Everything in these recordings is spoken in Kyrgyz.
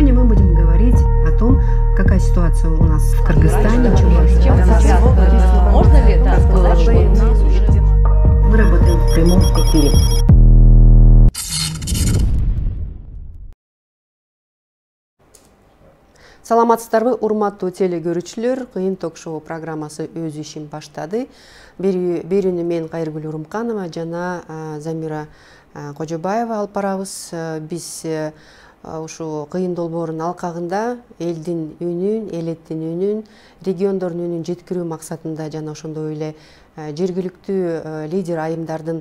Сегодня мы будем говорить о том, какая ситуация у нас в Кыргызстане. Можно ли это сказать, что у нас уже... Мы работаем в прямом эфире. Саламатсыздарбы, урматтуу телекөрүүчүлөр, Кыйын ток-шоу программасы өз ишин баштады. Берүүнү мен Кайыргүл Урумканова жана Замира Кожобаева алып барабыз. Биз ушу кыйын долбоордун алкагында элдин үнүн, элеттин үнүн, региондордун үнүн жеткирүү максатында жана ошондой эле жергиликтүү лидер айымдардын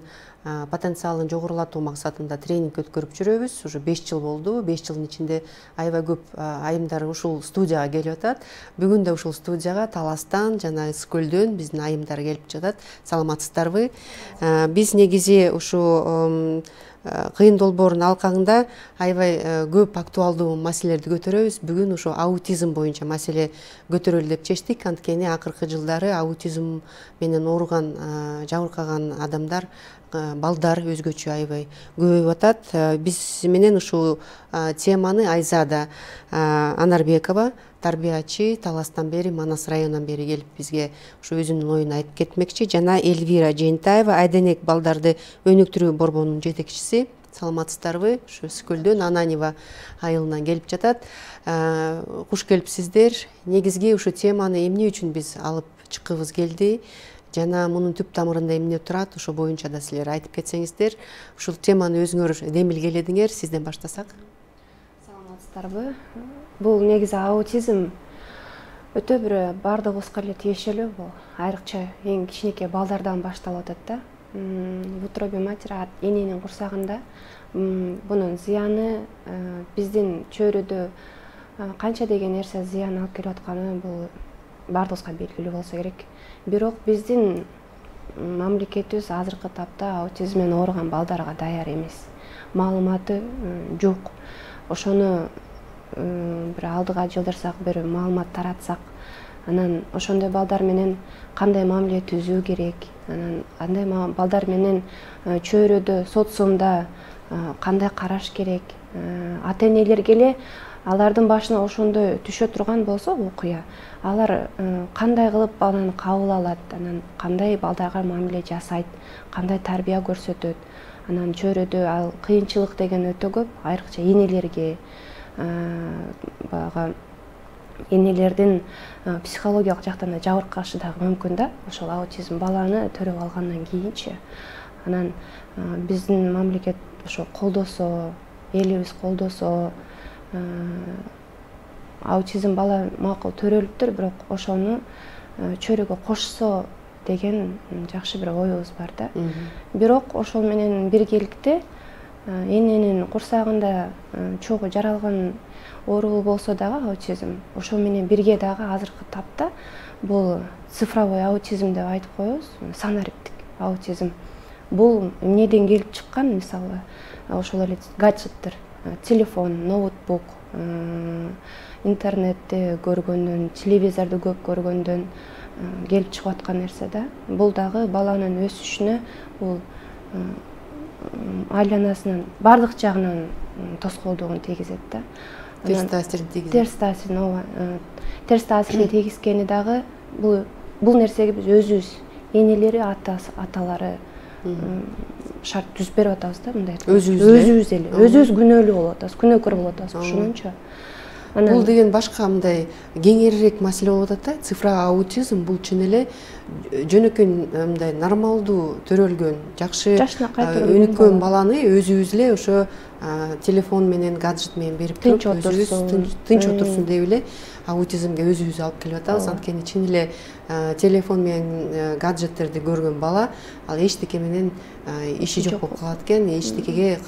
потенциалын жогорулатуу максатында тренинг өткөрүп жүрөбүз. Уже 5 жыл болду. 5 жылдын ичинде аябай көп айымдар ушул студияга келип атат. Бүгүн да ушул студияга Таластан жана Ысык-Көлдөн биздин айымдар келип жатат. Саламатсыздарбы? Биз негизи ушу кыйын долбоордун алкагында аябай көп актуалдуу маселелерди көтөрөбүз. Бүгүн ушу аутизм боюнча маселе көтөрөлү деп чечтик. Анткени акыркы жылдары аутизм менен ооруган, жабыркаган адамдар, балдар өзгөчө аябай көбөйүп атат. Биз менен ушул теманы Айзада Анарбекова, тарбиячы, Таластан бери, Манас районунан бери келип бизге ушу өзүнүн оюн айтып кетмекчи. Жана Элвира Жээнтаева, Айденек балдарды өнүктүрүү борборунун жетекчиси. Саламатсыздарбы? Ушу Ысык-Көлдөн Ананева айылынан келип жатат. Куш келипсиздер. Негизги ушу теманы эмне үчүн биз алып чыккыбыз келди? Жана мунун түп тамырында эмне турат? Ошо боюнча да силер айтып кетсеңиздер. Ушул теманы өзүңөр демилгеледиңер. Сизден баштасак. Саламатсыздарбы? Бул негизи аутизм өтө бир бардыгыбызга эле тиешелүү. Бул айрыкча эң кичинекей балдардан башталып атат да. В утробе матери, эненин курсагында бунун зыяны биздин чөйрөдө канча деген нерсе зыян алып келип атканы бул бардыгыбызга белгилүү болсо керек. Бирок биздин мамлекетибиз азыркы тапта аутизм менен ооруган балдарга даяр эмес. Маалыматы жок. Ошону бир алдыга жылдырсак, бир маалымат таратсак, анан ошондой балдар менен кандай мамиле түзүү керек, анан андай балдар менен чөйрөдө, социумда кандай караш керек, ата-энелерге эле алардын башына ошондой түшө турган болсо окуя, алар кандай кылып баланы кабыл алат, анан кандай балдарга мамиле жасайт, кандай тарбия көрсөтөт. Анан чөйрөдө ал кыйынчылык деген өтө көп, айрыкча энелерге, бага энелердин психологиялык жактан да жабыркашы дагы мүмкүн да, ошол аутизм баланы төрөп алгандан кийинчи. Анан биздин мамлекет ошо колдосо, элибиз колдосо, аутизм бала макул төрөлүптүр, бирок ошону чөйрөгө кошсо деген жакшы бир оюбуз бар да. Бирок ошол менен биргеликте эненин курсагында чогуу жаралган оору болсо дагы аутизм, ошол менен бирге дагы азыркы тапта бул цифровой аутизм деп айтып коебуз, санариптик аутизм. Бул эмнеден келип чыккан? Мисалы, ошол эле гаджеттер, телефон, ноутбук, интернетти көргөндөн, телевизорду көп көргөндөн келип чыгып аткан нерсе да. Бул дагы баланын өсүшүнө, бул айланасынын бардык жагынан тоскоолдугун тийгизет да. Терс таасирин тийгизет. Терс таасирин тийгизгени дагы бул нерсеге биз өзүбүз, энелери, аталары шарт түзүп берип атабыз да, мындай. Өзүбүз эле, өзүбүз күнөөлүү болуп атабыз, күнөөкөр болуп атабыз ушунунча. Бул деген башка мындай кеңирээк маселе болуп атат да. Цифра аутизм бул чын эле жөнөкөй мындай нормалдуу төрөлгөн, жакшы өнүккөн баланы өзүбүз эле ошо телефон менен, гаджет менен берип туруп, өзүбүз тынч отурсун деп эле аутизмге өзүбүз алып келип атабыз. Анткени чын эле телефон менен гаджеттерди көргөн бала ал эчтеке менен иши жок болуп калат экен, эчтекеге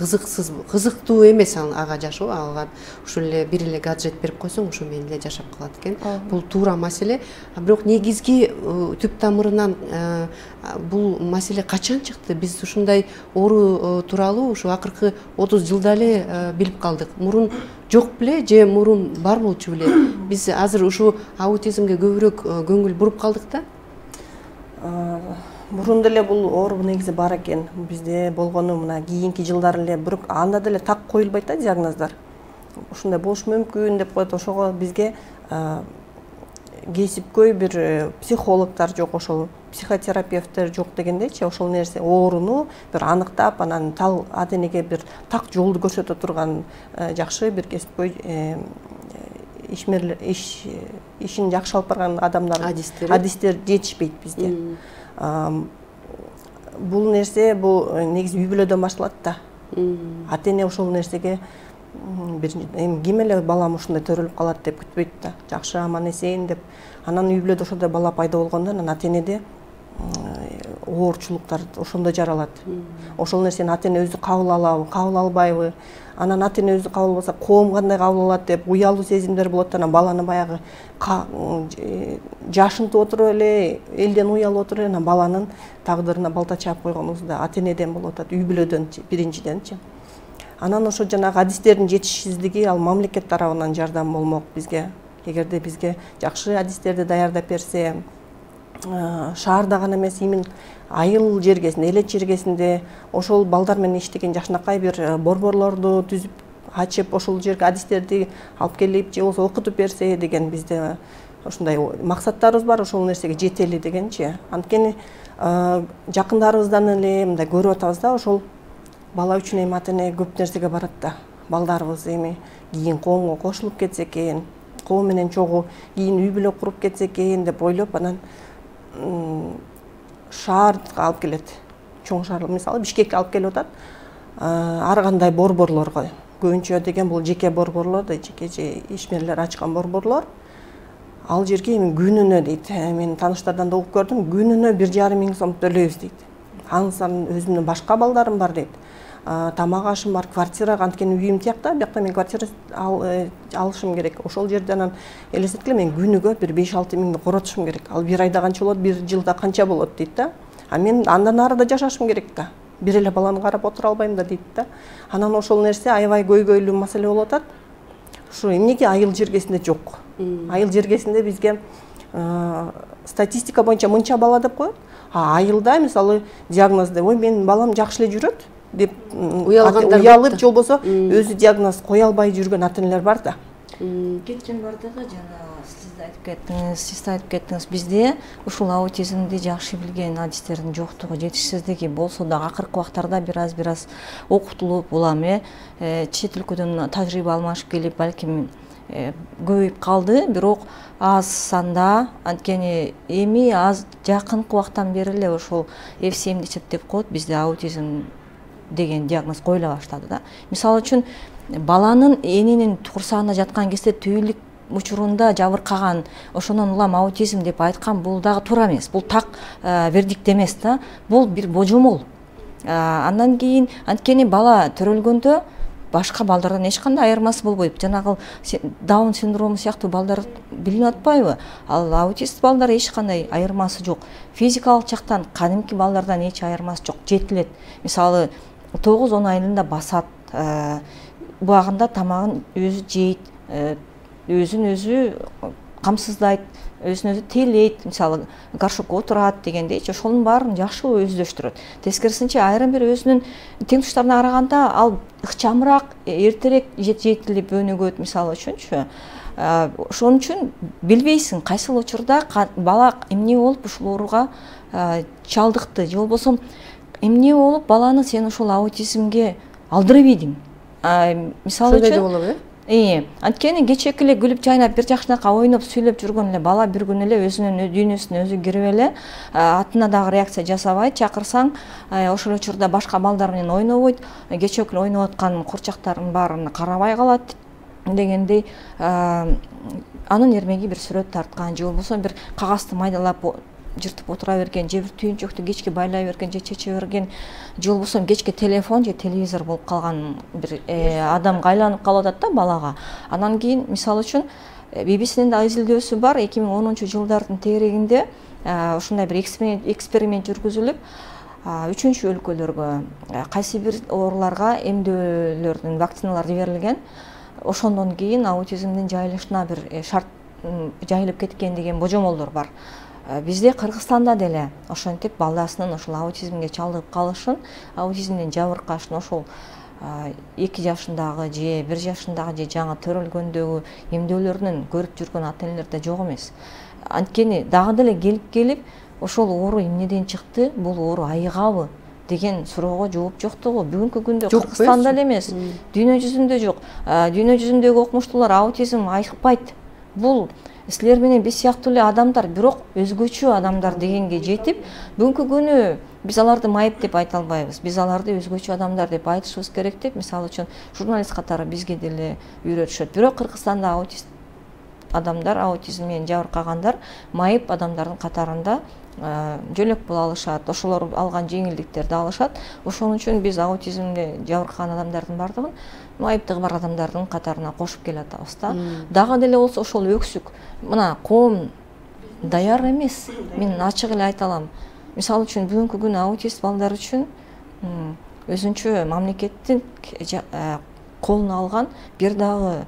кызыктуу эмес ага жашоо, ага ушул эле бир эле гаджет берип койсоң ошо менен эле жашап калат экен. Бул туура маселе. Бирок негизги түп тамырынан бул маселе качан чыкты? Биз ушундай оору тууралуу ушу акыркы 30 жылда эле билип калдык. Мурун жок беле же мурун бар болчу беле? Биз азыр ушу аутизмге көбүрөөк көңүл буруп калдык да. Мурун деле бул оору негизи бар экен. Бизде болгону мына кийинки жылдары эле, бирок анда деле так коюлбайт да диагноздар. ушундай болушу мүмкүн деп коет. Ошого бизге кесипкөй бир психологдор жок, ошол психотерапевттер жок дегендейчи, ошол нерсе ооруну бир аныктап, анан аденеге бир так жолду көрсөтө турган жакшы бир кесипкөй ишин жакшы алып барган адамдар, адистер жетишпейт бизде. Бул нерсе бул негизи үй бүлөдөн башталат да. Ата-эне ошол нерсеге ким эле балам ушундай төрөлүп калат деп күтпөйт да. Жакшы аман эсен деп. Анан үй бүлөдө ошондой бала пайда болгондо анан ата-энеде оорчулуктар ошондо жаралат. Ошол нерсени ата-эне өзү кабыл алабы, кабыл албайбы? Анан ата-эне өзү кабыл албаса, коом кандай кабыл алат деп уялуу сезимдер болот. Анан баланы баягы жашынтып отуруп эле, элден уялып отуруп эле, анан баланын тагдырына балта чаап койгонубуз да ата-энеден болуп атат, үй бүлөдөн биринчиденчи. Анан ошо жанагы адистердин жетишсиздиги ал мамлекет тарабынан жардам болмок бизге. Эгерде бизге жакшы адистерди даярдап берсе, шаарда гана эмес, имин айыл жергесинде, элет жергесинде ошол балдар менен иштеген жакшынакай бир борборлорду түзүп ачып, ошол жерге адистерди алып келип же болбосо окутуп берсе деген бизде ушундай максаттарыбыз бар, ошол нерсеге жетели дегенчи. Анткени жакындарыбыздан эле мындай көрүп атабыз да, ошол бала үчүн эми ата-эне көп нерсеге барат да. Балдарыбыз эми кийин коомго кошулуп кетсе экен, коом менен чогуу кийин үй бүлө куруп кетсе экен деп ойлоп, анан шаарга алып келет. Чоң шаар, мисалы Бишкекке алып келип атат. Ар кандай борборлорго, көбүнчө деген бул жеке борборлор да, жеке ишмерлер ачкан борборлор. Ал жерге эми күнүнө дейт, мен тааныштардан да угуп көрдүм, күнүнө 1,5 миң сом төлөйбүз дейт. Анын өзүмдүн башка балдарым бар дейт. Тамак ашым бар, квартирага, анткени үйүм тиякта, биякта мен квартира алышым керек. Ошол жерде анан элестеткиле, мен күнүгө бир 5-6 миңди коротушум керек. Ал бир айда канча болот, бир жылда канча болот дейт да. А мен андан арыда жашашым керек да. Бир эле баланы карап отура албайм да дейт да. Анан ошол нерсе аябай көйгөйлүү маселе болуп атат. Ушу эмнеге айыл жергесинде жок? Айыл жергесинде бизге статистика боюнча мынча бала деп коет. А айылда мисалы диагноз деп, ой, менин балам жакшы эле жүрөт деп уялып, же болбосо өзү диагноз кое албай жүргөн ата-энелер бар да. Кеткен бардыгы жана сиз айтып кеттиңиз, бизде ушул аутизмди жакшы билген адистердин жоктугу, жетишсиздиги болсо да акыркы убактарда бир аз окутулуп, улам чет өлкөдөн тажрыйба алмашып келип, балким көбөйүп калды, бирок аз санда. Анткени эми аз жакынкы убактан бери эле ошол FCM деп коет, бизде аутизм деген диагноз коюла баштады да. Мисалы үчүн баланын эненин курсагында жаткан кезде түйүлүк учурунда жабыркаган, ошонун улам аутизм деп айткан, бул дагы туура эмес. Бул так вердикт эмес да. Бул бир божомол. Андан кийин анткени бала төрөлгөндө башка балдардан эч кандай айырмасы болбойт. Жанагы Даун синдрому сыяктуу балдар билинип атпайбы? Ал аутист балдар эч кандай айырмасы жок. Физикалык жактан кадимки балдардан эч айырмасы жок. Жетилет. Мисалы 9-10 айында басат, убагында тамагын өзү жейт, өзүн өзү камсыздайт, өзүн өзү тейлейт, мисалы горшокко отурат дегендейчи, ошонун баарын жакшы өздөштүрөт. Тескерисинче айрым бир өзүнүн теңтуштарына караганда ал ыкчамыраак, эртерээк жетилип өнүгөт, мисалы үчүнчү. Ошон үчүн билбейсиң кайсыл учурда бала эмне болуп ушул ооруга чалдыкты, же болбосо эмне болуп баланы сен ушул аутизмге алдырып ийдиң. Мисалы үчүн анткени кечээки эле күлүп жайнап бир жакшынакай ойноп сүйлөп жүргөн эле бала бир күн эле өзүнүн дүйнөсүнө өзү кирип эле атына дагы реакция жасабайт, чакырсаң ошол учурда башка балдар менен ойнобойт, кечээки эле ойноп аткан курчактардын баарына карабай калат дегендей, анын эрмеги бир сүрөт тарткан, же болбосо бир кагазды майдалап жыртып отура берген, же бир түйүнчөктү кечке байлай берген, же чече берген, же болбосо кечке телефон же телевизор болуп калган бир адамга айланып калып атат да балага. Анан кийин мисалы үчүн BBC-нин да изилдөөсү бар, 2010-жылдардын тегерегинде ушундай бир эксперимент жүргүзүлүп, 3 өлкөлөргө кайсы бир ооруларга эмдөөлөрдүн вакциналары жиберилген. Ошондон кийин аутизмдин жайылышына бир шарт жайылып кеткен деген божомолдор бар. Бизде Кыргызстанда деле ошентип балдасынын ошол аутизмге чалдыгып калышын, аутизмден жабыркашын ошол 2 жашындагы же 1 жашындагы же жаңы төрөлгөндөгү эмдөөлөрүнөн көрүп жүргөн ата энелер да жок эмес. Анткени дагы деле келип ошол оору эмнеден чыкты, бул оору айыгабы деген суроого жооп жоктугу бүгүнкү күндө Кыргызстанда эле эмес, дүйнө жүзүндө жок. Дүйнө жүзүндөгү окумуштуулар аутизм айыкпайт. Бул силер менен биз сыяктуу эле адамдар, бирок өзгөчө адамдар дегенге жетип, бүгүнкү күнү биз аларды майып деп айта албайбыз. Биз аларды өзгөчө адамдар деп айтышыбыз керек деп, мисалы үчүн журналист катары бизге деле үйрөтүшөт. Бирок Кыргызстанда аутист адамдар, аутизм менен жабыркагандар майып адамдардын катарында жөлөк боло алышат, ошолор алган жеңилдиктерди алышат. Ошон үчүн биз аутизмге жабыркаган адамдардын бардыгын майыптыгы бар адамдардын катарына кошуп келатабыз да. Дагы деле болсо ошол өксүк. Мына коом даяр эмес. Мен ачык эле айта алам. Мисалы үчүн бүгүнкү күнү аутист балдар үчүн өзүнчө мамлекеттин колуна алган бир дагы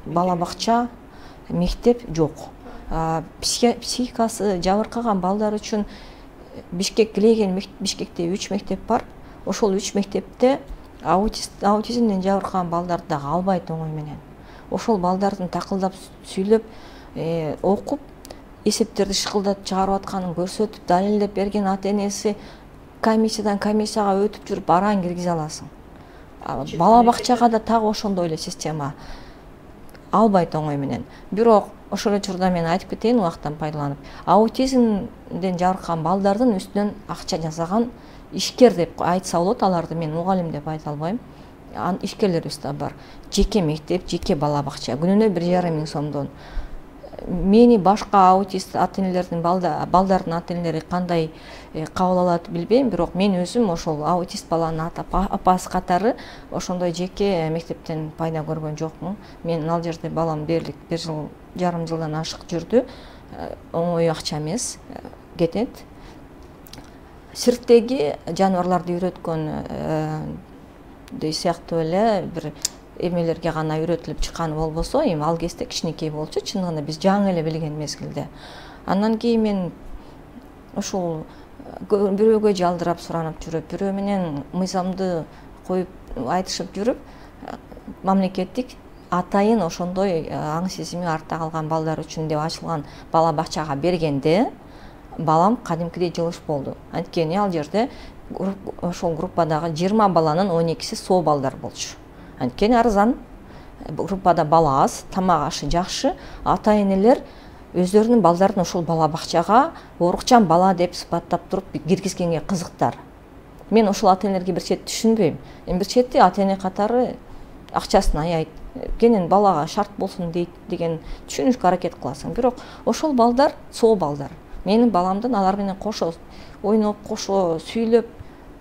бала бакча, мектеп жок. Психикасы жабыркаган балдар үчүн Бишкекте 3 мектеп бар. Ошол 3 мектепте аутизмден жабыркаган балдарды дагы албайт оңой менен. Ошол балдардын такылдап сүйлөп, окуп, эсептерди шыкылдатып чыгарып атканын көрсөтүп, далилдеп берген ата энеси комиссиядан комиссияга өтүп жүрүп араң киргизе аласың. Бала бакчага да так ошондой эле система албайт оңой менен. Бирок ошол учурда мен айтып кетейин убактан пайдаланып, аутизмден жабыркаган балдардын үстүнөн акча жасаган ишкер деп айтса болот, аларды мен мугалим деп айта албайм. Ишкерлерибиз да бар. Жеке мектеп, жеке бала бакча, күнүнө 1,5 миң сомдон. Мени башка аутист ата энелердин балдардын ата энелери кандай кабыл алат билбейм, бирок мен өзүм ошол аутист баланын апасы катары ошондой жеке мектептен пайда көргөн жокмун. Мен ал жерде балам дээрлик 1,5 жылдан ашык жүрдү. Оңой акча эмес, кетет. Сирттеги жаныбарларды үйрөткөн сыяктуу эле бир эмелерге гана үйрөтүлүп чыкканы болбосо, эми ал кезде кичинекей болчу, чындыгында биз жаңы эле билген мезгилде. Андан кийин мен ушул бирөөгө жалдырап суранып жүрүп, бирөө менен мыйзамды коюп айтышып жүрүп, мамлекеттик атайын ошондой аң сезими артта калган балдар үчүн деп ачылган бала бакчага бергенде балам кадимкидей жылыш болду. Анткени ал жерде ошол группадагы 20 баланын 12си соо балдар болчу. Анткени арзан, группада бала аз, тамак ашы жакшы, ата энелер өздөрүнүн балдарын ошол бала бакчага оорукчан бала деп сыпаттап туруп киргизгенге кызыктар. Мен ошол ата энелерге бир чети түшүнбөйм. Бир чети ата эне катары акчасын аябайт, кенен балага шарт болсун дейт деген түшүнүшкө аракет кыласың. Бирок ошол балдар соо балдар. Менин баламдын алар менен кошо ойноп, кошо сүйлөп,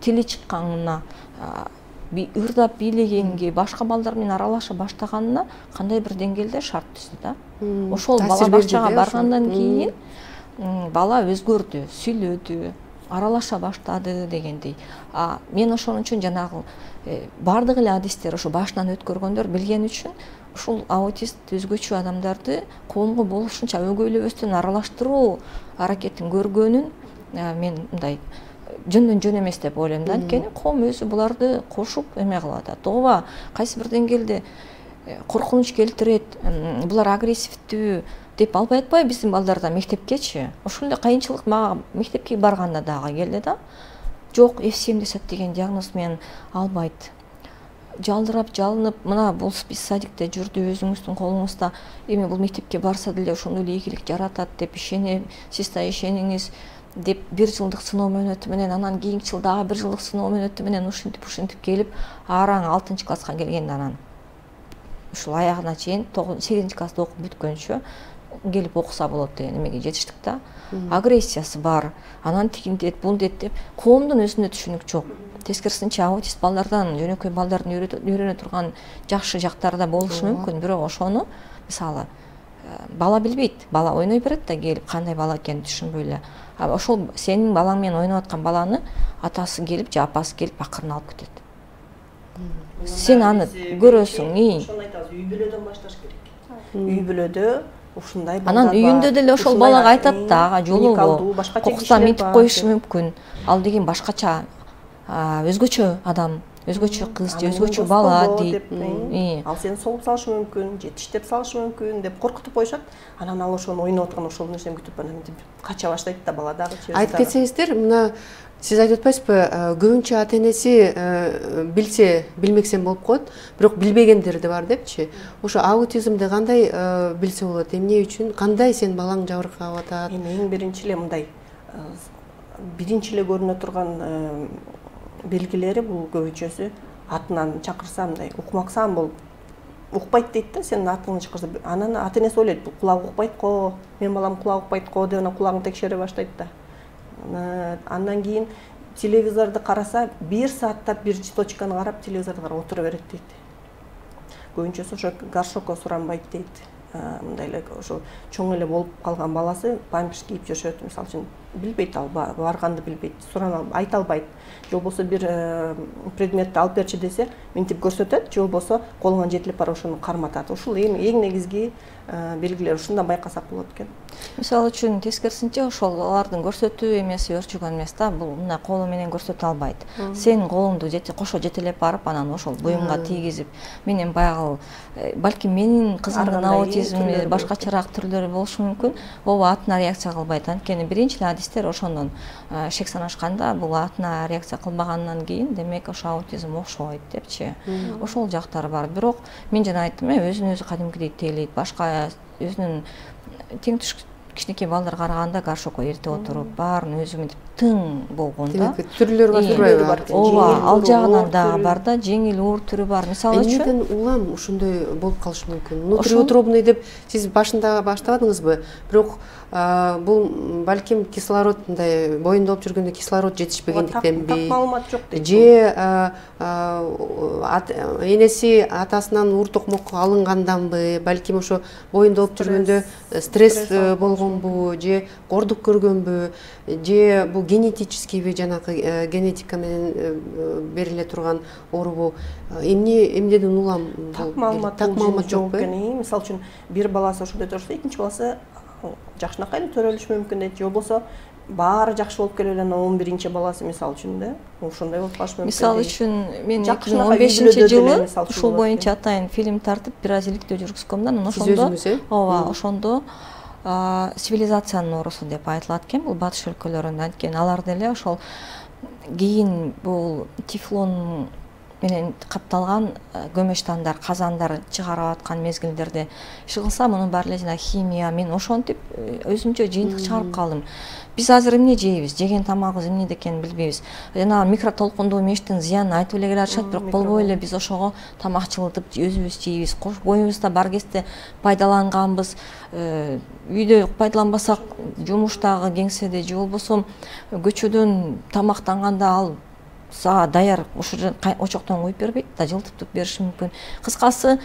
тили чыкканына, ырдап бийлегенге, башка балдар менен аралаша баштаганына кандай бир деңгээлде шарт түздү да. Ошол бала бакчага баргандан кийин бала өзгөрдү, сүйлөдү, аралаша баштады дегендей. Мен ошон үчүн жанагы бардык эле адистер ошо башынан өткөргөндөр билген үчүн ушул аутист өзгөчө адамдарды коомго болушунча өгөйлөбөстөн аралаштыруу аракетин көргөнүн мен мындай жөндөн жөн эмес деп ойлойм да. Анткени коом өзү буларды кошуп эме кылып атат. Ооба, кайсы бир деңгээлде коркунуч келтирет, булар агрессивдүү деп албай атпайбы биздин балдарда мектепкечи. Ошол эле кыйынчылык мага мектепке барганда дагы келди да. Жок, F70 деген диагноз менен албайт. Жалдырап, жалынып, мына бул биз садикте жүрдү, өзүңүздүн колуңузда, эми бул мектепке барса деле ошондой эле ийгилик жаратат деп ишенем, сиз да ишениңиз деп 1 жылдык сыноо мөөнөтү менен, анан кийинки жыл дагы 1 жылдык сыноо мөөнөтү менен ушинтип келип, араң 6 класска келгенде анан ушул аягына чейин 8 класста окуп бүткөнчө келип окуса болот деген эмеге жетиштик да. Агрессиясы бар, анан тигиндет, бундет деп коомдун өзүндө түшүнүк жок. Тескерисинче аутист балдардан, жөнөкөй балдардын үйрөнө турган жакшы жактары да болушу мүмкүн, бирок ошону мисалы бала билбейт, бала ойной берет да келип кандай бала экенин түшүнбөй эле. Ошол сенин балаң менен ойноп аткан баланы атасы келип же апасы келип акырын алып кетет. Сен аны көрөсүң, ошону айтабыз, үй бүлөдөн башташ керек. Үй бүлөдө ушундай балдар бар. Анан үйүндө деле ошол балага айтат да, жолу кокустан митип коюшу мүмкүн. Ал деген башкача, өзгөчө адам, өзгөчө кыз же өзгөчө бала дейт. Ал сени согуп салышы мүмкүн, же тиштеп салышы мүмкүн деп коркутуп коюшат. Анан ал ошону ойноп аткан ошол нерсени күтүп анан кача баштайт да бала дагы. Айтып кетсеңиздер, мына сиз айтып атпайсызбы, көбүнчө ата-энеси билсе, билмексем болуп коет, бирок билбегендер да бар депчи. Ошо аутизмди кандай билсе болот? Эмне үчүн, кандай сен балаң жабыркап атат? Эң биринчи эле мындай биринчи эле көрүнө турган белгилери бул көбүнчөсү атынан чакырса мындай укмаксан болуп укпайт дейт да, сенин атыңды чакырса. Анан ата-энеси ойлойт, бул кулак укпайт го, менин балам кулак укпайт го деп анан кулагын текшере баштайт да. Андан кийин телевизорду караса, 1 сааттап бир точканы карап, телевизорду карап отура берет дейт. Көбүнчөсү ошо горшокко суранбайт дейт. Мындай эле ошо чоң эле болуп калган баласы памперс кийип жашөт, мисалы үчүн билбейт, ал барганды билбейт, сурана айта албайт. Же болбосо бир предметти алып берчи десе, мынтип көрсөтөт, же болбосо колуңан жетилип барып ошону карматат. Ушул эң негизги белгилер, ушундан байкасак болот экен. Мисалы үчүн тескерисинче ошол алардын көрсөтүү эмеси өрчүгөн эмес да, бул мына колу менен көрсөтө албайт. Сенин колуңду кошо жетелеп барып, анан ошол буюмга тийгизип, менин баягы балким менин кызымдын аутизми башкачараак түрлөрү болушу мүмкүн. Ооба, атына реакция кылбайт. Анткени биринчи эле адистер ошондон шек санашканда, бул атына реакция кылбагандан кийин, демек ошо аутизм окшобойт депчи. Ошол жактары бар. Бирок мен жана айттым, өзүн өзү кадимкидей тейлейт. Башка өзүнүн тең туш кичинекей балдарга караганда горшокко эрте отуруп, баарын өзү мынтип тың болгон да. Түрлөр бар, турбайбы? Ооба, ал жагынан дагы бар да, жеңил оор түрү бар. Мисалы үчүн эмнеден улам ушундай болуп калышы мүмкүн? Внутриутробный деп сиз башында баштабадыңызбы? Бирок бул балким кислород, мындай боюнда болуп жүргөндө кислород жетишпегендиктенби? Так маалымат жок дейт. Же энеси атасынан ур токмок алынганданбы? Балким ошо боюнда болуп жүргөндө стресс болгонбу? Же кордук көргөнбү? Же бул генетическийби, жанагы генетика менен бериле турган оорубу? Эмнеден улам? Так маалымат жок экен. Мисалы үчүн бир баласы ошондой турса, экинчи баласы жакшынакай эле төрөлүшү мүмкүн дейт. Же болбосо баары жакшы болуп келип эле 11-чи баласы мисалы үчүн да, ошондой болуп калышы мүмкүн. Мисалы үчүн мен 2015-жылы ушул боюнча атайын фильм тартып, бир аз иликтөө жүргүзгөм да, анан ошондо ооба, ошондо цивилизациянын оорусу деп айтылат экен, бул батыш өлкөлөрүндө. Анткени алар деле ошол кийин бул тефлон менен капталган көмөчтандар, казандар чыгарып аткан мезгилдерде иш кылса, мунун баары эле жана химия. Мен ошентип өзүмчө жыйынтык чыгарып калдым. Биз азыр эмне жейбиз, жеген тамагыбыз эмне экенин билбейбиз. Жана микротолкундуу мештин зыянын айтып эле келе атышат, бирок болбой эле биз ошого тамак жылытып өзүбүз жейбиз. Кош боюбузда бар кезде пайдаланганбыз. Үйдө пайдаланбасак, жумуштагы кеңседе же болбосо көчөдөн тамактанганда ал даяр очоктон куюп бербейт да, жылтып бериши мүмкүн. Кыскасы,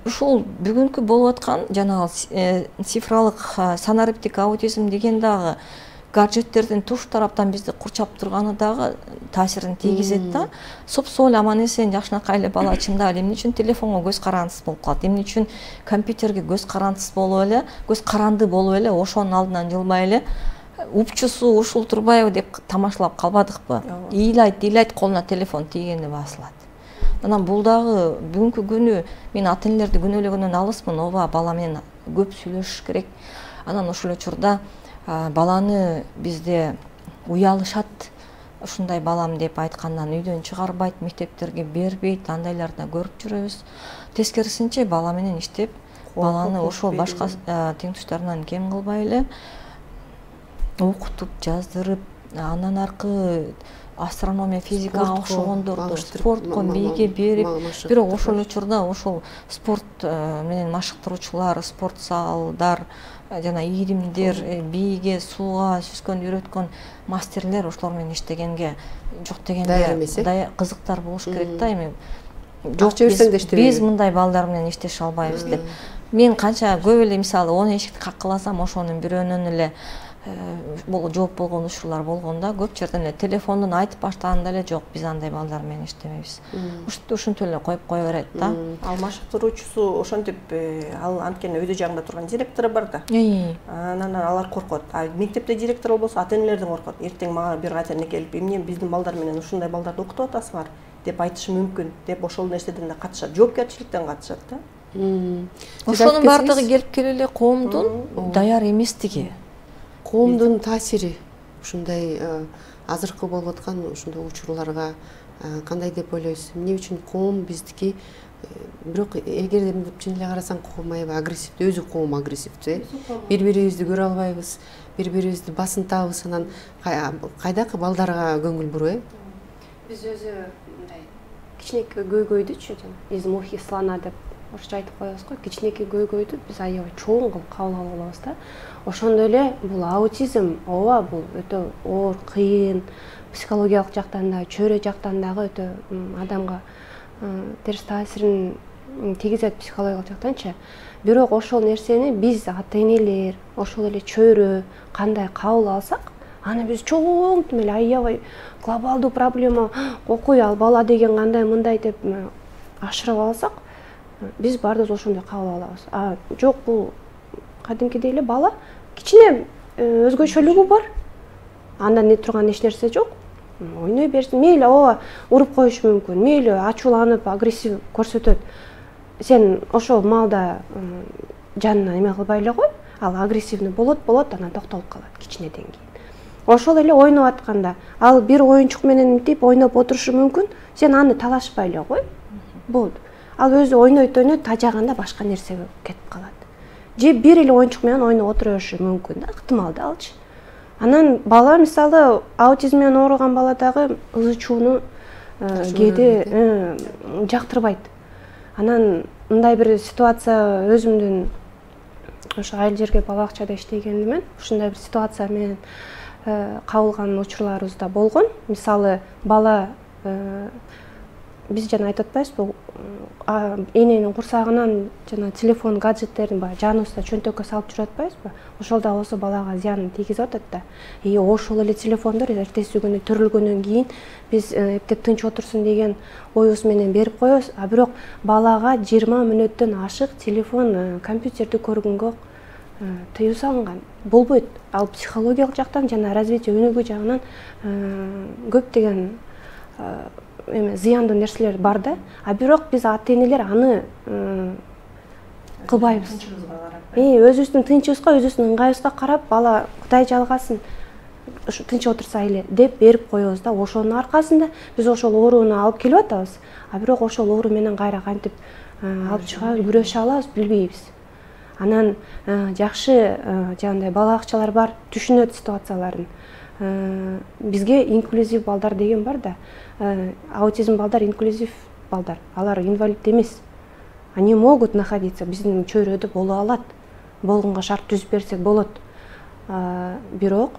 ушул бүгүнкү болуп аткан жанагы цифралык санариптик аутизм деген дагы гаджеттердин туш тараптан бизди курчап турганы дагы таасирин тийгизет да. Сопсоо эле аман эсен жакшынакай эле бала чындап эле эмне үчүн телефонго көз карандысыз болуп калат, эмне үчүн компьютерге көз карандысыз болуп эле, көз каранды болуп эле, ошонун алдынан жылбай эле упчусу ушул турбайбы деп тамашалап калбадыкпы? Ыйлайт, колуна телефон тийгенде басылат. Анан бул дагы бүгүнкү күнү мен ата-энелерди күнөөлөгөндөн алыспын. Ооба, бала менен көп сүйлөшүш керек. Анан ошол учурда баланы бизде уялышат. Ушундай балам деп айткандан үйдөн чыгарбайт, мектептерге бербейт, андайларды көрүп жүрөбүз. Тескерисинче бала менен иштеп, баланы ошол башка теңтуштарынан кем кылбай эле окутуп, жаздырып, андан аркы астрономия, физикага окшогондорду спортко бийге берип, бирок ошол учурда ошол спорт менен машыктыруучулар, спорт залдар, жана ийримдер, бийге, сууга сүзгөндү үйрөткөн мастерлер ошолор менен иштегенге жок дегенде кызыктар болуш керек да. Эми жок берсең да иштебейт. Биз мындай балдар менен иштеше албайбыз деп. Мен канча көп эле мисалы 10 эшикти каккыласам, ошонун бирөөнөн эле бул жооп болгон учурлар болгондо көп жерден эле телефондон айтып баштаганда эле жок биз андай балдар менен иштебейбиз. Ушинтип эле коюп кое берет да. Ал машыктыруучусу ошентип ал анткени өйдө жагында турган директору бар да. Анан алар коркот. Мектепте директор болбосо ата-энелерден коркот. Эртең мага бир ата-эне келип, эмне биздин балдар менен ушундай балдарды окутуп атасыңар деп айтышы мүмкүн деп ошол нерседен да катышат. Жоопкерчиликтен катышат да. Ошонун баардыгы келип келе эле коомдун даяр эместиги. Коомдун таасири ушундай азыркы болуп аткан ушундай учурларга кандай деп ойлойсуз? Эмне үчүн коом биздики бирок эгер чын эле карасаң коом аябай агрессивдүү, өзү коом агрессивдүү. Бири-бирибизди көрө албайбыз, бири-бирибизди басынтабыз, анан кайдакы балдарга көңүл буруп, Биз өзү мындай кичинекей көйгөйдүчү, из мухи слона деп орусча айтып коебуз го, кичинекей көйгөйдү биз аябай чоң кылып кабыл алып алабыз да. Ошондой эле бул аутизм, ооба, бул өтө оор, кыйын, психологиялык жактан да, чөйрө жактан дагы өтө адамга терс таасирин тийгизет психологиялык жактанчы. Бирок ошол нерсени биз ата-энелер, ошол эле чөйрө кандай кабыл алсак, аны биз чоң эле аябай глобалдуу проблема, окуй ал бала деген кандай мындай деп ашырып алсак, биз баардыгыбыз ошондой кабыл алабыз. Жок, бул кадимкидей эле бала, кичине өзгөчөлүгү бар. Анда не турган эч нерсе жок. Ойной берсин, мейли ооба уруп коюшу мүмкүн, мейли ачууланып, агрессив көрсөтөт. Сен ошол маалда жанына эме кылбай эле кой, ал агрессивный болот, анан токтолуп калат кичинеден кийин. Ошол эле ойноп атканда, ал бир оюнчук менен мынтип ойноп отурушу мүмкүн, сен аны талашпай эле кой. Болду. Ал өзү ойнойт, тажаганда башка нерсеге кетип калат. Же бир эле оюнчук менен ойноп отура бериши мүмкүн да, ыктымал да алчы. Анан бала мисалы аутизм менен ооруган бала дагы ызы чууну кээде жактырбайт. Анан мындай бир ситуация өзүмдүн ошо айыл жерге бала бакчада иштегендимен ушундай бир ситуация менен кабылган учурларыбыз да болгон. Мисалы бала биз жана айтып атпайбызбы, эненин курсагынан жана телефон, гаджеттерин баягы жаныбызда чөнтөккө салып жүрүп атпайбызбы? Ошол да болсо балага зыянын тийгизип атат да. Ошол эле телефондор эртеси күнү төрөлгөндөн кийин биз эптеп тынч отурсун деген оюбуз менен берип коебуз. Бирок балага 20 мүнөттөн ашык телефон, компьютерди көргөнгө тыюу салынган. Болбойт. Ал психологиялык жактан жана развитие өнүгүү жагынан көптөгөн зыяндуу нерселер бар да. Бирок биз ата-энелер аны кылбайбыз. Өзүбүздүн тынчыбызга, өзүбүздүн ыңгайыбызга карап, бала Кудай жалгасын, тынч отурса эле деп берип коебуз да. Ошонун аркасында биз ошол ооруну алып келип атабыз. Бирок ошол оору менен кайра кантип алып чыга күрөшө алабыз, билбейбиз. Анан жакшы жагындай бала бакчалар бар, түшүнөт ситуацияларын. Бизге инклюзив балдар деген бар да. Аутизм балдар инклюзив балдар. Алар инвалид эмес. Они могут находиться биздин чөйрөдө боло алат. Болгонго шарт түзүп берсек болот. Бирок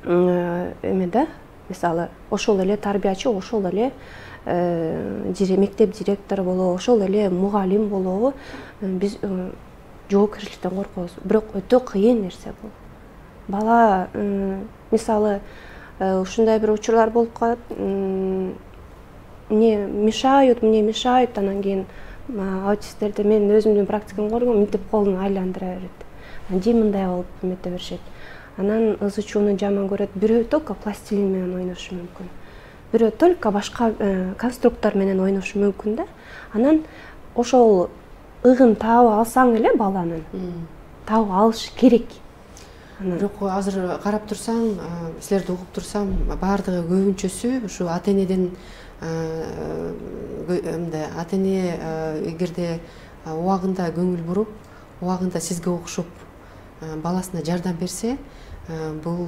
эме да, мисалы, ошол эле тарбиячы, ошол эле мектеп директору болобу, ошол эле мугалим болобу, биз жоопкерчиликтен коркобуз. Бирок өтө кыйын нерсе бул. Бала мисалы ушундай бир учурлар болуп калат. Мне мешают, анан кийин аутисттерди мен өзүмдүн практикамды көргөм, мынтип колун айландыра берет. Же мындай болуп эмете беришет. Анан ызы чууну жаман көрөт. Бирөө только пластилин менен ойношу мүмкүн. Бирөө только башка конструктор менен ойношу мүмкүн да. Анан ошол ыгын таап алсаң эле баланын, таап алыш керек. Бирок азыр карап турсаң, силерди угуп турсам, баардыгы көбүнчөсү ушу ата-энеден ата-эне эгерде убагында көңүл буруп, убагында сизге окшоп баласына жардам берсе, бул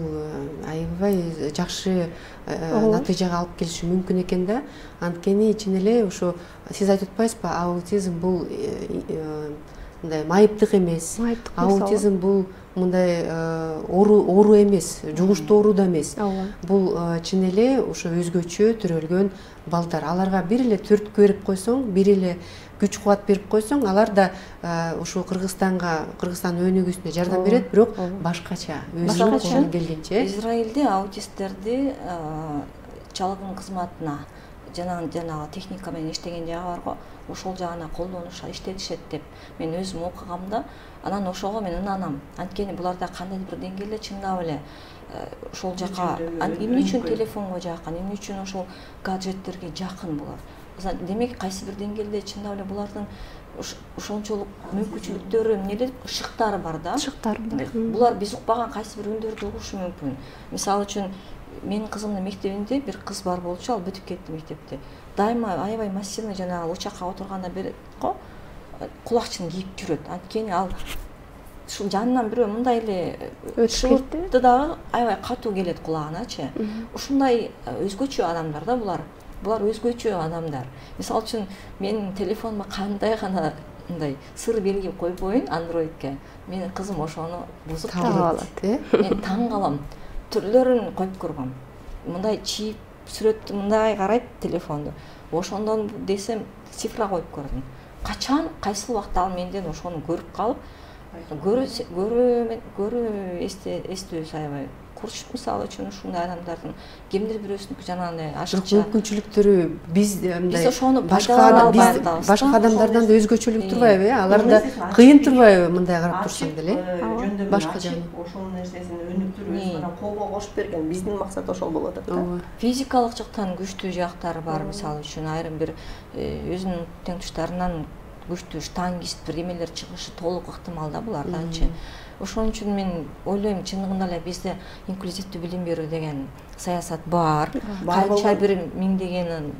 аябай жакшы натыйжага алып келиши мүмкүн экен да. Анткени чын эле ушу сиз айтып атпайсызбы, аутизм бул мындай майыптык эмес. Майыптык эмес, Аутизм бул мындай оору эмес, жугуштуу оору да эмес. Бул чын эле ошо өзгөчө төрөлгөн балдар. Аларга бир эле түрткү берип койсоң, бир эле күч кубат берип койсоң, алар да ушул Кыргызстан өнүгүүсүнө жардам берет, бирок башкача, өзүнүн колунан келгенче. Израилде аутисттерди чалгын кызматына жанагы техника менен иштеген жагы бар го, ошол жагына колдонушат, иштетишет деп мен өзүм окугамда, анан ошого мен ынанам. Анткени буларда кандайдыр бир деңгээлде чындап эле ошол жака эмне үчүн телефонго жакын, эмне үчүн ошол гаджеттерге жакын булар. Демек кайсы бир деңгээлде чындап эле булардын ошончолук мүмкүнчүлүктөрү, эмнелер ышыктары бар да. Ышыктары бар. Булар биз укпаган кайсы бир үндөрдү угушу мүмкүн. Мисалы үчүн менин кызымдын мектебинде бир кыз бар болчу, ал бүтүп кетти мектепте. Дайыма аябай массивный жанагы учакка отурганда берет го, кулакчын кийип жүрөт. Анткени ал ушул жанынан бирөө мындай эле шыбыртты дагы аябай катуу келет кулагыначы. Ушундай өзгөчө адамдар да булар. Булар өзгөчө адамдар. Мисалы үчүн менин телефонума кандай гана мындай сыр белгип койбойн андроидке. Менин кызым ошону бузуп алат, мен таң калам. Түрлөрүн коюп көргөм. Мындай чип сүрөттү мындай карайт телефонду. Ошондон десем цифра коюп көрдүм. Качан, кайсы убакта ал менден ошону көрүп калып, көрүү эстөөсү аябай курч. Мисалы үчүн ушундай адамдардын кимдир бирөөсүнүкү жанагындай ашыкча мүмкүнчүлүктөрү биз биз ошону башка адамдардан да өзгөчөлүк турбайбы? Аларда кыйын турбайбы мындай карап турсаң деле? Башка жагы ошонун нерсесин өнүктүрүп, колго кошуп берген биздин максат ошол болот да. Физикалык жактан күчтүү жактары бар. Мисалы үчүн айрым бир өзүнүн теңтуштарынан күчтүү штангист бир эмелер чыгышы толук ыктымал да буларданчы. Ошон үчүн мен ойлойм, чындыгында эле бизде инклюзивдүү билим берүү деген саясат бар. Канча бир миңдеген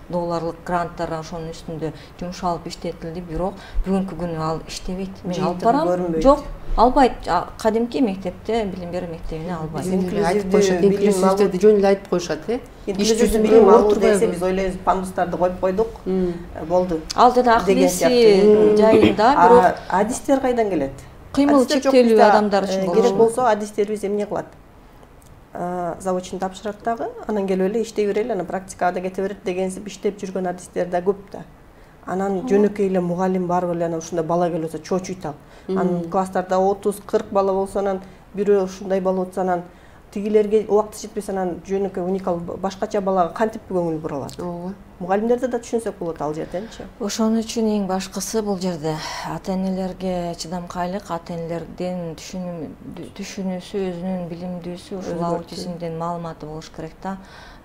долларлык гранттар ошонун үстүндө жумшалып иштетилди, бирок бүгүнкү күнү ал иштебейт. Мен алып барам, жок, албайт. Кадимки мектепте, билим берүү мектебине албайт. Инклюзивдүү жөн эле айтып коюшат, инклюзивдүү билим алуу десе биз ойлойбуз, пандустарды коюп койдук, болду. Ал жана акылеси жайында, бирок адистер кайдан келет? Кыймыл чектелүү адамдар үчүн керек болсо адистерибиз эмне кылат? Заочный тапшырат дагы, анан келип эле иштей берели, анан практикага кете берет дегенсип иштеп жүргөн адистер да көп да. Анан жөнөкөй эле мугалим барып эле анан ушундай бала келип атса чочуйт ал. Анан класстарда 30-40 бала болсо анан бирөө ушундай бала болсо анан тигилерге убакыты жетпесе анан жөнөкөй уникал башкача балага кантип көңүл буралат. Мугалимдерди да түшүнсөк болот ал жерденчи. Ошон үчүн эң башкысы бул жерде ата-энелерге чыдамкайлык, ата-энелердин түшүнүүсү, өзүнүн билимдүүсү, ушул аутизмден маалыматы болуш керек да.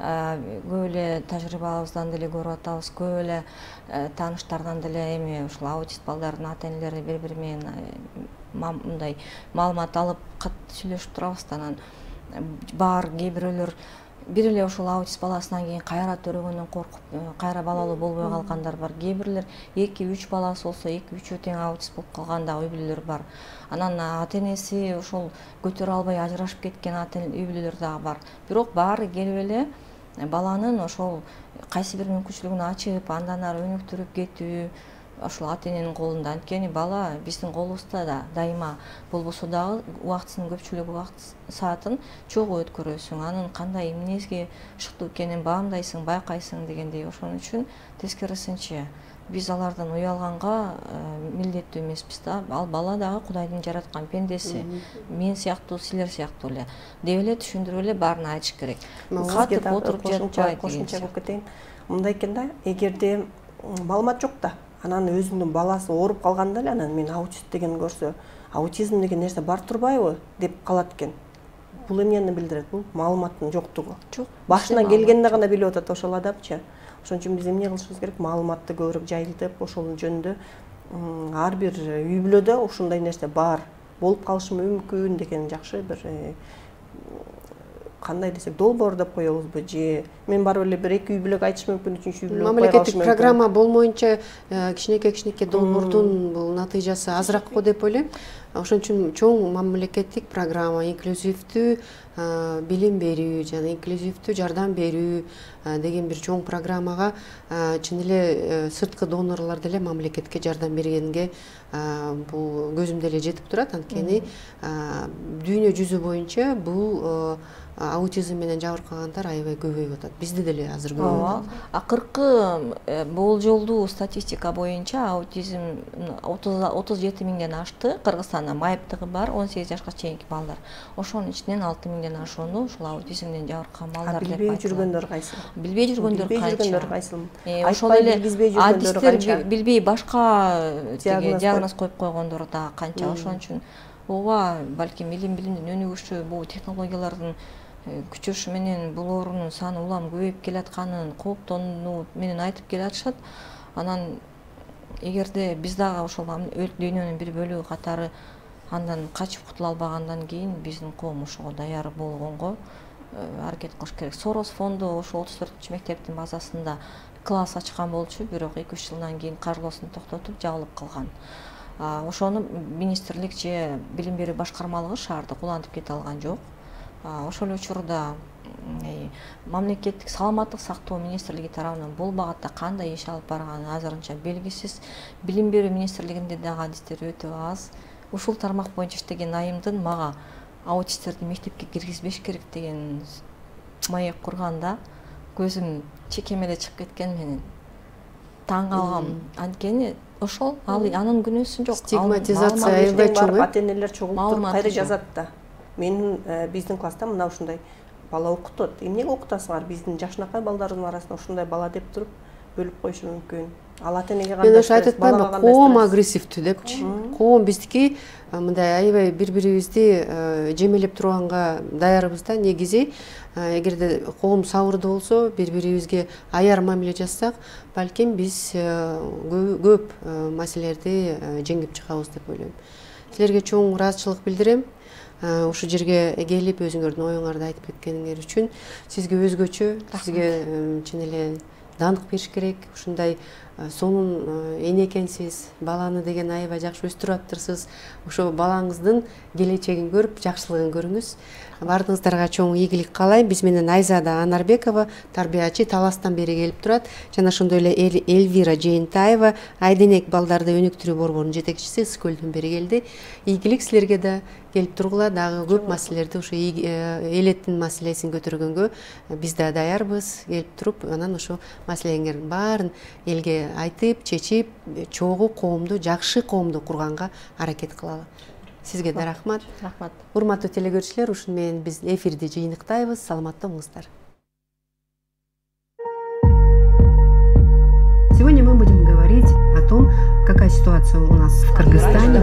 Көп эле тажрыйбабыздан деле көрүп атабыз, көп эле тааныштардан деле эми ушул аутист балдардын ата-энелери бири-бири менен мындай маалымат алып кат сүйлөшүп турабыз да. Анан бар кээ бирөөлөр бир эле ошол аутист баласынан кийин кайра төрөгөндөн коркуп, кайра балалуу болбой калгандар бар. Кээ бирлер 2-3 баласы болсо 2-3 тең аутист болуп калган да үй бүлөлөр бар. Анан ата-энеси ошол көтөрө албай ажырашып кеткен үй бүлөлөр дагы бар. Бирок баары келип эле баланын ошол кайсы бир мүмкүнчүлүгүн ачып, андан ары өнүктүрүп кетүү ошол ата-эненин колунда. Анткени бала биздин колубузда да дайыма болбосо дагы убактысынын көпчүлүк убакыт саатын чогуу өткөрөсүң. Анын кандай эмнеге шыктуу экенин баамдайсың, байкайсың дегендей. Ошон үчүн тескерисинче биз алардан уялганга милдеттүү эмеспиз да. Ал бала дагы Кудайдын жараткан пендеси. Мен сыяктуу, силер сыяктуу эле деп эле түшүндүрүп эле баарын айтыш керек. Катып отуруп жатпай кошумча кылып кетейин. Мындай экен да, эгерде маалымат жок да, анан өзүнүн баласы ооруп калганда эле анан мен аутист деген көрсө, аутизм деген нерсе бар турбайбы деп калат экен. Бул эмнени билдирет? Бул маалыматтын жоктугу. Башына келгенде гана билип атат ошол адамчы. Ошон үчүн биз эмне кылышыбыз керек? Маалыматты көбүрөөк жайылтып, ошол жөнүндө ар бир үй бүлөдө ушундай нерсе бар, болуп калышы мүмкүн деген жакшы бир кандай десек, долбоор деп коебузбу же мен барып эле бир 2 үй бүлөгө айтыш мүмкүн, 3-үй бүлөгө мамлекеттик программа болмоюнча кичинекей долбоордун бул натыйжасы азыраак го деп ойлойм. Ошон үчүн чоң мамлекеттик программа, инклюзивдүү билим берүү жана инклюзивдүү жардам берүү деген бир чоң программага чын эле сырткы донорлор деле мамлекетке жардам бергенге бул көзүмдө эле жетип турат. Анткени дүйнө жүзү боюнча бул аутизм менен жабыркагандар аябай көбөйүп атат. Бизде деле азыр көбөйүп атат. Акыркы болжолдуу статистика боюнча аутизм 37 миңден ашты. Кыргызстанда майыптыгы бар 18 жашка чейинки балдар. Ошонун ичинен 6 миңден ашууну ушул аутизмден жабыркаган балдар деп билбей жүргөндөр кайсы? Билбей жүргөндөр канча? Ошол эле адистер билбей башка диагноз коюп койгондор да канча. Ошон үчүн ооба балким билимдин өнүгүшү, бул технологиялардын күчөшү менен бул оорунун саны улам көбөйүп келатканын кооптонуу менен айтып келатышат. Анан эгерде биз дагы ошол дүйнөнүн бир бөлүгү катары андан качып кутула албагандан кийин биздин коом ошого даяр болгонго аракет кылыш керек. Сорос фонду ошо 34 мектептин базасында класс ачкан болчу, бирок 2-3 жылдан кийин каржылоосун токтотуп жабылып калган. Ошону министрлик же билим берүү башкармалыгы шаардык улантып кете алган жок. Ошол учурда мамлекеттик саламаттык сактоо министрлиги тарабынан бул багытта кандай иш алып барганы азырынча белгисиз. Билим берүү министрлигинде дагы адистер өтө аз. Ушул тармак боюнча иштеген айымдын мага аутисттерди мектепке киргизбеш керек деген маек курганда көзүм чекемеле чыгып кеткен, менен таң калгам. Анткени ошол анын күнөөсү жок. Стигматизация аябай чоң. Ата-энелер чогултуруп кайра жазат да. Менин биздин класста мына ушундай бала окутот. Эмнеге окутасыңар? Биздин жашынакай балдарыбыздын арасында ушундай бала деп туруп бөлүп коюшу мүмкүн. Ал ата-энеге кандай? Мен ошо айтып атпаймынбы, коом агрессивдүү депчи. Коом биздики мындай аябай бири-бирибизди жемелеп турганга даярбыз да. Негизи эгерде коом сабырдуу болсо, бири-бирибизге аяр мамиле жасасак, балким биз көп маселелерди жеңип чыгабыз деп ойлойм. Силерге чоң ыраазычылык билдирем. Ушул жерге келип өзүңөрдүн оюңарды айтып кеткениңер үчүн сизге өзгөчө, сизге чын эле дандык бериш керек. Ушундай сонун эне экенсиз, баланы деген аябай жакшы өстүрүп аптырсыз. Ошо балаңыздын келечегин көрүп, жакшылыгын көрүңүз. Бардыгыңыздарга чоң ийгилик каалайм. Биз менен Айзада Анарбекова, тарбиячы, Таластан бери келип турат. Жана ошондой эле Эльвира Жээнтаева, Айденек балдарды өнүктүрүү борборунун жетекчиси, Ысык көлдөн бери келди. Ийгилик силерге да, келип тургула, дагы көп маселелерди ошо элеттин маселесин көтөргөнгө биз да даярбыз. Келип туруп, анан ошо маселеңердин баарын элге айтып, чечип, чогуу коомду, жакшы коомду курганга аракет кылалы. Сизге да рахмат. Рахмат. Урматтуу телекөрүүчүлөр, ушуну менен биз эфирди жыйынтыктайбыз. Саламатта болуңуздар. Сегодня мы будем говорить о том, какая ситуация у нас в Кыргызстане.